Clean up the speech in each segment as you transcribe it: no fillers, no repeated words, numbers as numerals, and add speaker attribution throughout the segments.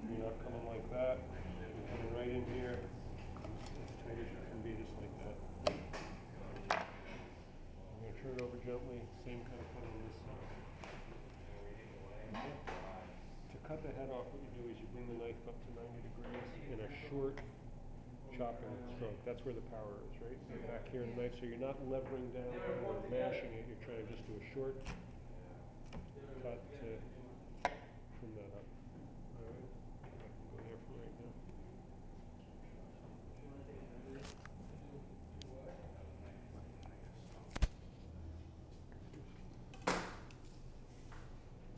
Speaker 1: You're not coming like that. You're coming right in here, as tight as you can be, just like that. I'm going to turn it over gently, same kind of cut on this side. To cut the head off, what you do is you bring the knife up to 90 degrees in a short chopping stroke. That's where the power is, right? You're back here in the knife, so you're not levering down or mashing it. You're trying to just do a short cut to trim that up. All right, I can go there for right now.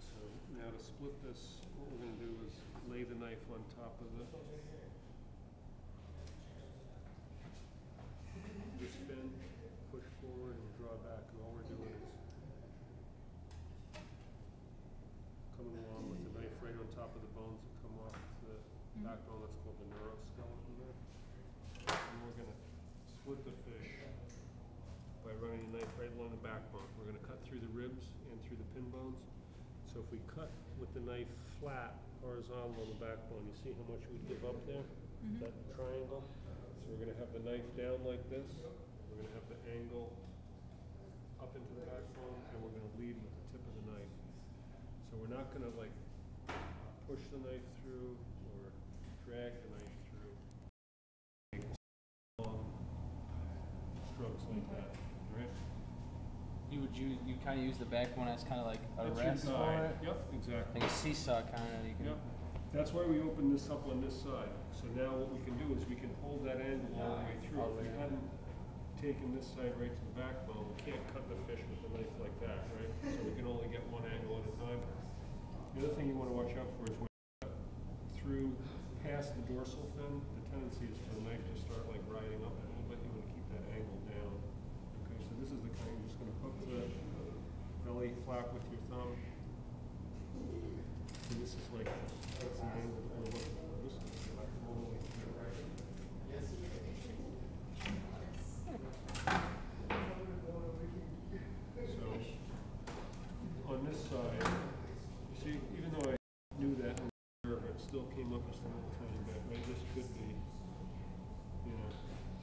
Speaker 1: So now to split this, what we're going to do is lay the knife on top of this fin, push forward and draw back, and all we're doing is coming along with the knife right on top of the bones that come off the backbone. That's called the neuroskeleton there. And we're going to split the fish by running the knife right along the backbone. We're going to cut through the ribs and through the pin bones. So if we cut with the knife flat, horizontal on the backbone, you see how much we give up there? That triangle? So we're going to have the knife down like this. We're going to have the angle up into the backbone, and we're going to lead with the tip of the knife. So we're not going to like push the knife through or drag the knife through. Long strokes like that, right?
Speaker 2: You kind of use the backbone as kind of like a
Speaker 1: That's
Speaker 2: rest for it?
Speaker 1: Yep, exactly.
Speaker 2: Like a seesaw kind of.
Speaker 1: Yep. That's why we opened this up on this side. So now what we can do is we can hold that angle all the way through. If we hadn't taken this side right to the backbone, we can't cut the fish with a knife like that, right? So we can only get one angle at a time. The other thing you want to watch out for is when you cut through past the dorsal fin, the tendency is for the knife to start like riding up a little bit. You want to keep that angle down. Okay, so this is the kind, you're just going to hook the belly flap with your thumb. So this is like, that's the angle that we're looking for. This is like all the way through. So, on this side, you see, even though I knew that in the curve, it still came up just a little tiny bit, right? This could be, you know,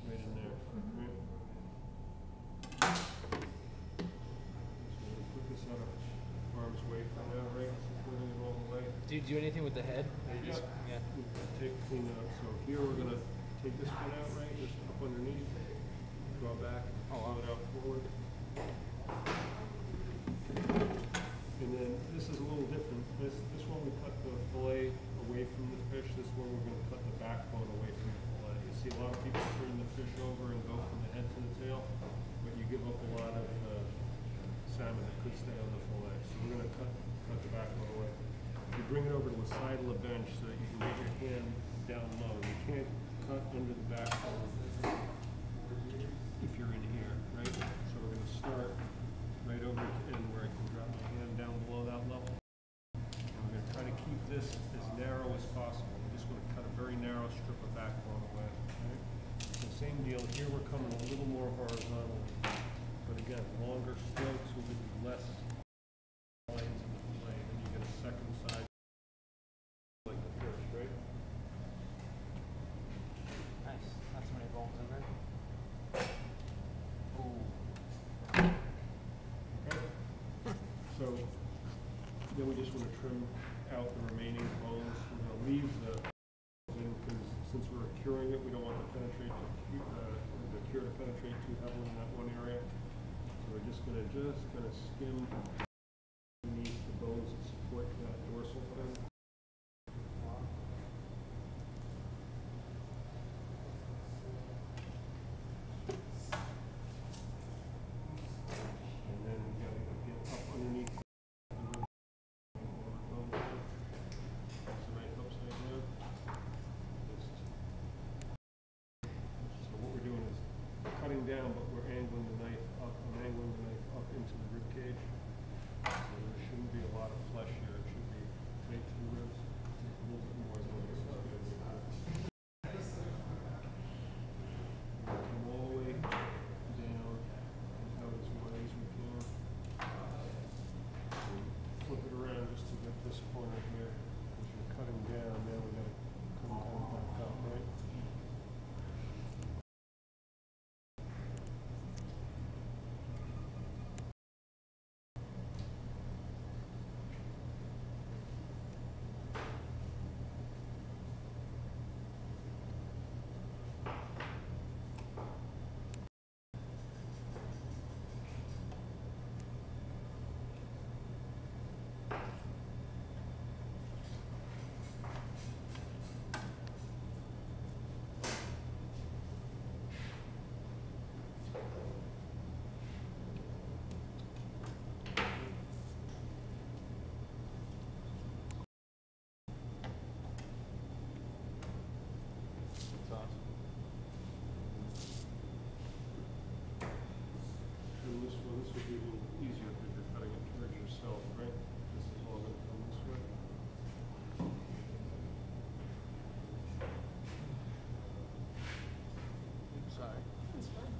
Speaker 1: right in there, right? So we'll put this out of arm's way for now, right? Putting it all the way.
Speaker 2: Do you do anything with the head?
Speaker 1: Yeah. Clean it up. So here we're going to take this fin out, right? Just up underneath. Draw back. Pull it out forward. And then this is a little different. This one we cut the fillet away from the fish. This one we're going to cut the backbone away from the fillet. You see a lot of people turn the fish over and go from the head to the tail, but you give up a lot of salmon that could stay on the fillet. So we're going to cut the backbone away. You bring it over to the side of the bench so that you can get your hand down low. You can't cut under the backbone if you're in here, right? So we're going to start right over to the end where I can drop my hand down below that level. And we're going to try to keep this as narrow as possible. We're just going to cut a very narrow strip of backbone away. Right? So same deal. Here we're coming a little more horizontal. But again, longer strokes will give you less lines in the fillet. And you get a second side like the first, right?
Speaker 2: Nice. Not so many bones in there.
Speaker 1: So then we just want to trim out the remaining bones. We're going to leave the in because since we're curing it, we don't want the cure to penetrate too heavily in that one area. So we're just going to skim beneath the bones that support that dorsal fin. And then we got to get up underneath. Down, but we're angling the knife up. I'm angling the knife up into the rib cage. So there shouldn't be a lot of flesh here. It should be right to the ribs. A little bit more than this is good. Come all the way down and out as wide as we can. And flip it around just to get this corner here. As you're cutting down, now we gotta come kind of back up, right?
Speaker 2: That's awesome.
Speaker 1: And this one, this would be a little easier because you're cutting it towards yourself, right? This is all gonna come this way.
Speaker 2: Sorry.
Speaker 3: That's fine.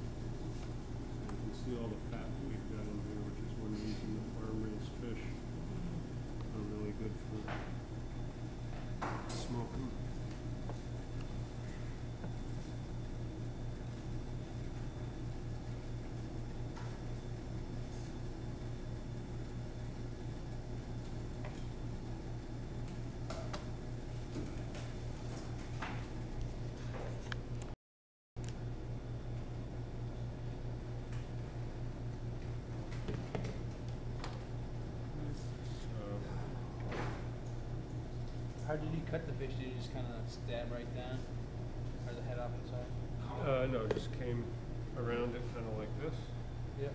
Speaker 1: You can see all the fat that we've got in here, which is when you're using the farm-raised fish. They're really good for smoking.
Speaker 2: How did you cut the fish? Did you just kind of stab right down? Or the head off the side?
Speaker 1: No, just came around it kind of like this,
Speaker 2: Yep.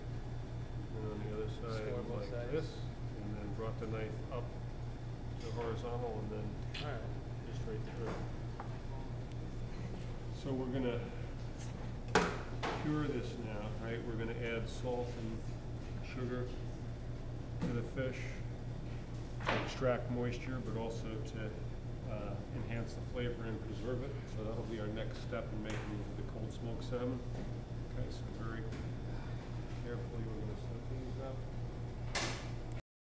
Speaker 1: and on the other side
Speaker 2: Score both
Speaker 1: like
Speaker 2: sides.
Speaker 1: this, and then brought the knife up to horizontal and then
Speaker 2: Alright.
Speaker 1: just right through. So we're gonna cure this now, right? We're gonna add salt and sugar to the fish to extract moisture, but also to enhance the flavor and preserve it. So that'll be our next step in making the cold smoked salmon. Okay, so very carefully we're gonna set these up.